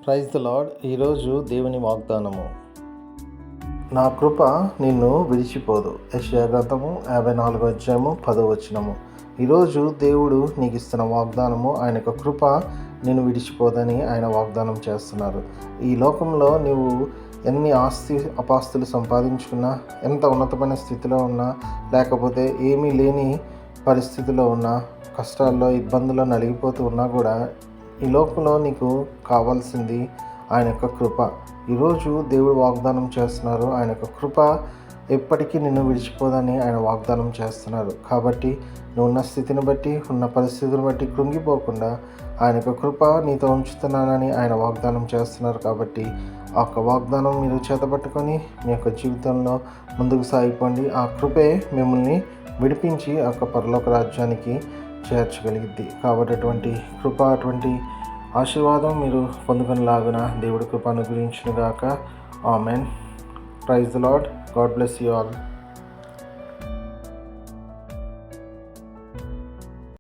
Praise the lord. ఈరోజు దేవుని వాగ్దానము. నా కృప నిన్ను విడిచిపోదు. యెషయా గ్రంథము 54వ అధ్యాయము 10వ వచనము. ఈరోజు దేవుడు నీకు ఇస్తున్న వాగ్దానము, ఆయన యొక్క కృప నిన్ను విడిచిపోదని ఆయన వాగ్దానం చేస్తున్నారు. ఈ లోకంలో నువ్వు ఎన్ని అపాస్తులు సంపాదించుకున్నా, ఎంత ఉన్నతమైన స్థితిలో ఉన్నా, లేకపోతే ఏమీ లేని పరిస్థితిలో ఉన్నా, కష్టాల్లో ఇబ్బందుల్లో నలిగిపోతూ ఉన్నా కూడా ఈ లోకంలో నీకు కావాల్సింది ఆయన యొక్క కృప. ఈరోజు దేవుడు వాగ్దానం చేస్తున్నారు, ఆయన యొక్క కృప ఎప్పటికీ నిన్ను విడిచిపోదని ఆయన వాగ్దానం చేస్తున్నారు. కాబట్టి నువ్వు ఉన్న స్థితిని బట్టి, ఉన్న పరిస్థితిని బట్టి కృంగిపోకుండా ఆయన యొక్క కృప నీతో ఉంచుతున్నానని ఆయన వాగ్దానం చేస్తున్నారు. కాబట్టి ఆ యొక్క వాగ్దానం మీరు చేతపట్టుకొని మీ యొక్క జీవితంలో ముందుకు సాగిపోండి. ఆ కృపే మిమ్మల్ని విడిపించి ఆ యొక్క పరలోక రాజ్యానికి చేర్చగలిగిద్ది. కాబట్టి అటువంటి కృప, అటువంటి ఆశీర్వాదం మీరు పొందుకునేలాగున దేవుడి కృప అనుగ్రహించును గాక. Amen. Praise the lord. God bless you all.